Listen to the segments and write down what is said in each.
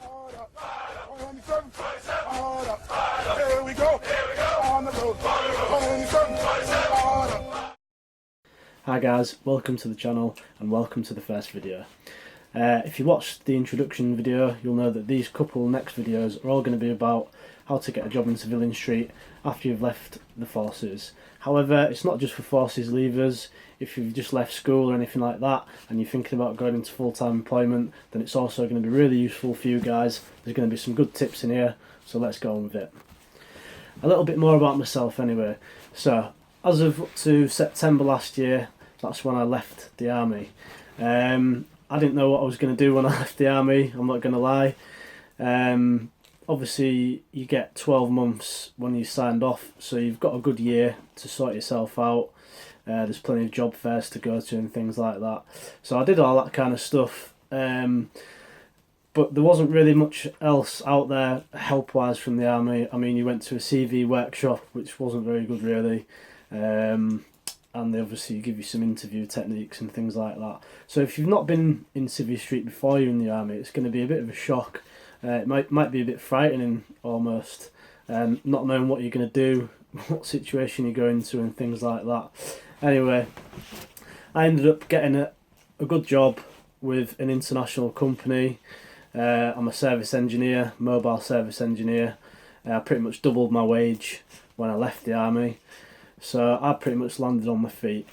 Hard up, 27, hard up. Here we go, on the road. 27, hard up. Hi guys, welcome to the channel and welcome to the first video. If you watched the introduction video, you'll know that these couple next videos are all going to be about how to get a job in Civilian Street after you've left the forces. However, it's not just for forces leavers. If you've just left school or anything like that and you're thinking about going into full-time employment, then it's also going to be really useful for you guys. There's going to be some good tips in here, so let's go on with it. A little bit more about myself anyway. So, as of up to September last year, that's when I left the army. I didn't know what I was going to do when I left the army, I'm not going to lie. Obviously you get 12 months when you signed off, so you've got a good year to sort yourself out. There's plenty of job fairs to go to and things like that. So I did all that kind of stuff, but there wasn't really much else out there help-wise from the army. I mean, you went to a CV workshop, which wasn't very good really. And they obviously give you some interview techniques and things like that. So if you've not been in Civvy Street before you're in the army, it's going to be a bit of a shock. It might be a bit frightening almost, not knowing what you're going to do, what situation you go into and things like that. Anyway, I ended up getting a good job with an international company. I'm a service engineer, mobile service engineer. I pretty much doubled my wage when I left the army. So I pretty much landed on my feet.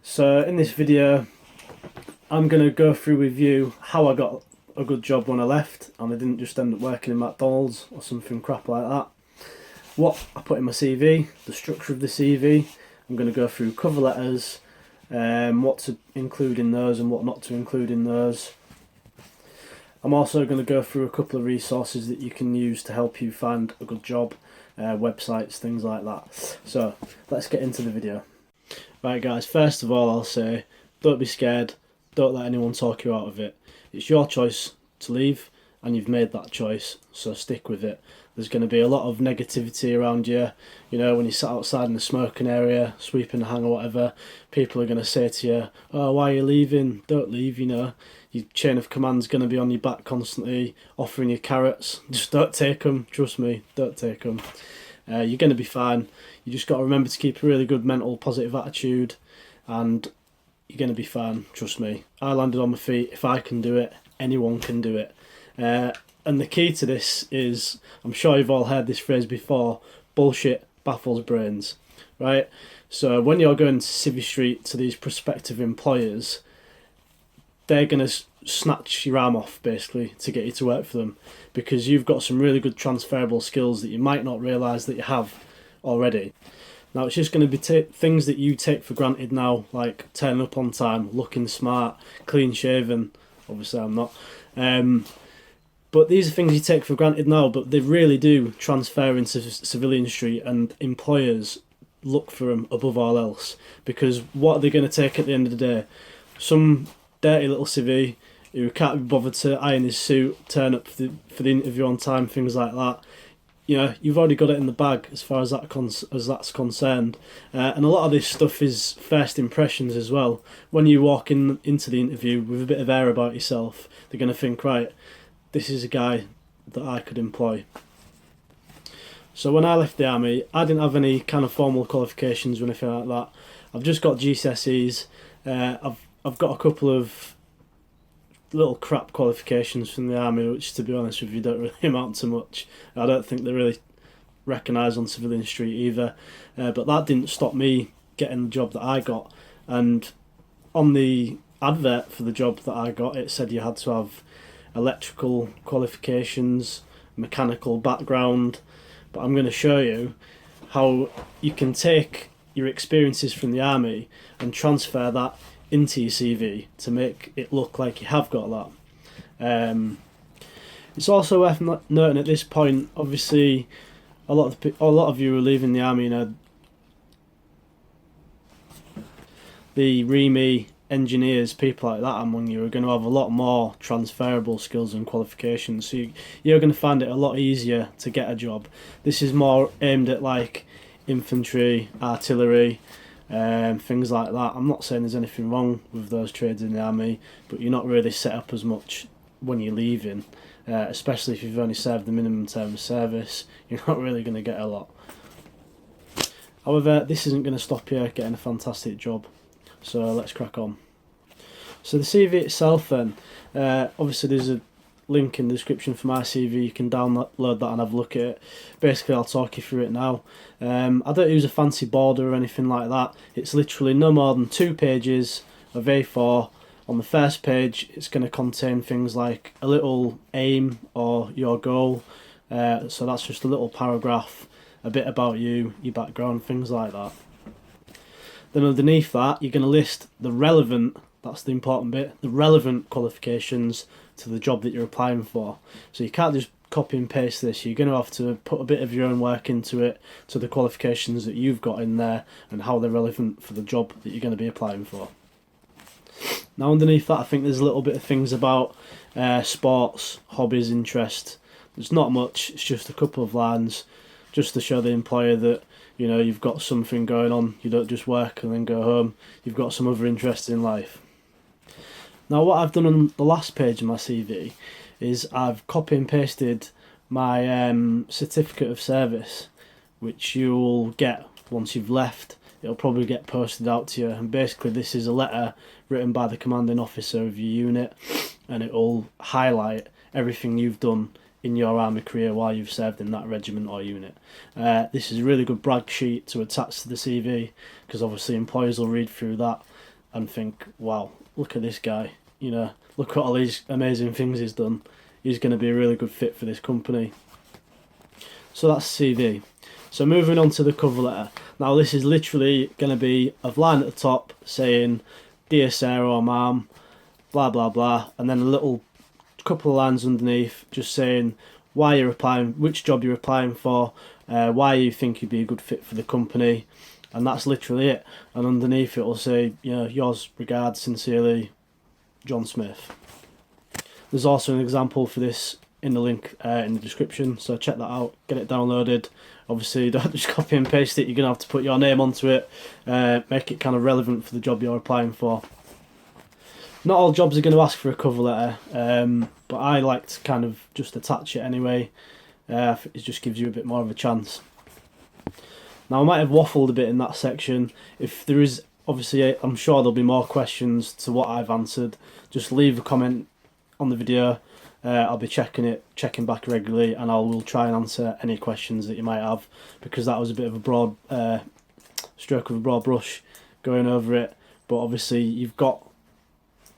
So in this video, I'm going to go through with you how I got a good job when I left and I didn't just end up working in McDonald's or something crap like that. What I put in my CV, the structure of the CV. I'm going to go through cover letters, what to include in those and what not to include in those. I'm also going to go through a couple of resources that you can use to help you find a good job. Websites, things like that. So let's get into the video. Right guys, first of all I'll say, don't be scared, don't let anyone talk you out of it. It's your choice to leave and you've made that choice, so stick with it. There's going to be a lot of negativity around you. You know, when you sit outside in the smoking area, sweeping the hang or whatever, people are going to say to you, oh, why are you leaving? Don't leave, you know. Your chain of command's going to be on your back constantly, offering you carrots. Just don't take them, trust me, don't take them. You're going to be fine. You just got to remember to keep a really good mental, positive attitude, and you're going to be fine, trust me. I landed on my feet. If I can do it, anyone can do it. And the key to this is, I'm sure you've all heard this phrase before, bullshit baffles brains, right? So when you're going to Civvy Street to these prospective employers, they're going to snatch your arm off basically to get you to work for them because you've got some really good transferable skills that you might not realise that you have already. Now it's just going to be things that you take for granted now, like turning up on time, looking smart, clean shaven. Obviously I'm not. But these are things you take for granted now, but they really do transfer into Civilian Street and employers look for them above all else, because what are they going to take at the end of the day? Some dirty little civvy who can't be bothered to iron his suit, turn up for the interview on time, things like that. You know, you've already got it in the bag as far as that's concerned. And a lot of this stuff is first impressions as well. When you walk into the interview with a bit of air about yourself, they're going to think, right, this is a guy that I could employ. So when I left the army, I didn't have any kind of formal qualifications or anything like that. I've just got GCSEs. I've got a couple of little crap qualifications from the army, which to be honest with you don't really amount to much. I don't think they're really recognised on Civilian Street either. But that didn't stop me getting the job that I got. And on the advert for the job that I got, it said you had to have electrical qualifications, mechanical background, but I'm going to show you how you can take your experiences from the army and transfer that into your CV to make it look like you have got that. It's also worth noting at this point, obviously a lot of you are leaving the army, you know, the REME engineers, people like that among you are going to have a lot more transferable skills and qualifications, so you're going to find it a lot easier to get a job. This is more aimed at like infantry, artillery, things like that. I'm not saying there's anything wrong with those trades in the army, but you're not really set up as much when you're leaving, especially if you've only served the minimum term of service. You're not really going to get a lot. However, this isn't going to stop you getting a fantastic job, so let's crack on. So the CV itself then, obviously there's a link in the description for my CV. You can download that and have a look at it. Basically, I'll talk you through it now. I don't use a fancy border or anything like that. It's literally no more than 2 pages of A4. On the first page, it's going to contain things like a little aim or your goal. So that's just a little paragraph, a bit about you, your background, things like that. Then underneath that, you're going to list the relevant, that's the important bit, the relevant qualifications to the job that you're applying for. So you can't just copy and paste this. You're going to have to put a bit of your own work into it, to the qualifications that you've got in there and how they're relevant for the job that you're going to be applying for. Now underneath that, I think there's a little bit of things about sports, hobbies, interest. There's not much, it's just a couple of lines just to show the employer that, you know, you've got something going on. You don't just work and then go home. You've got some other interests in life. Now what I've done on the last page of my CV is I've copy and pasted my certificate of service, which you'll get once you've left. It'll probably get posted out to you, and basically this is a letter written by the commanding officer of your unit, and it will highlight everything you've done in your army career while you've served in that regiment or unit. This is a really good brag sheet to attach to the CV, because obviously employers will read through that and think, wow, look at this guy, you know, look at all these amazing things he's done. He's going to be a really good fit for this company. So that's CV. So moving on to the cover letter. Now this is literally going to be a line at the top saying, "Dear Sarah or Ma'am, blah blah blah," and then a little couple of lines underneath just saying why you're applying, which job you're applying for, why you think you'd be a good fit for the company, and that's literally it. And underneath it will say, you know, yours regards sincerely, John Smith. There's also an example for this in the link in the description, so check that out, get it downloaded. Obviously don't just copy and paste it, you're going to have to put your name onto it, make it kind of relevant for the job you're applying for. Not all jobs are going to ask for a cover letter, but I like to kind of just attach it anyway. It just gives you a bit more of a chance. Now I might have waffled a bit in that section. If there is, obviously I'm sure there'll be more questions to what I've answered. Just leave a comment on the video. I'll be checking back regularly, and I will try and answer any questions that you might have, because that was a bit of a broad stroke of a broad brush going over it. But obviously you've got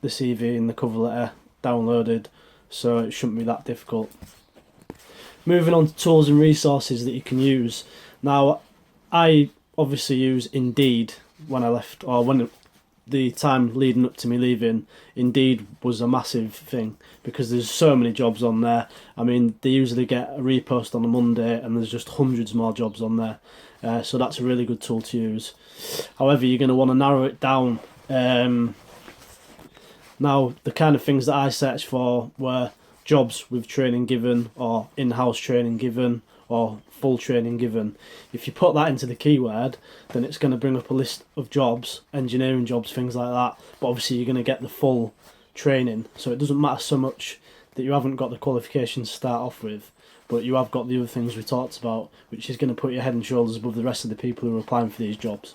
the CV and the cover letter downloaded, so it shouldn't be that difficult. Moving on to tools and resources that you can use. Now I obviously use Indeed when I left, or when the time leading up to me leaving. Indeed was a massive thing because there's so many jobs on there. I mean, they usually get a repost on a Monday and there's just hundreds more jobs on there, so that's a really good tool to use. However, you're going to want to narrow it down. Now the kind of things that I searched for were jobs with training given, or in-house training given, or full training given. If you put that into the keyword, then it's going to bring up a list of jobs, engineering jobs, things like that. But obviously you're going to get the full training, so it doesn't matter so much that you haven't got the qualifications to start off with, but you have got the other things we talked about, which is going to put you head and shoulders above the rest of the people who are applying for these jobs.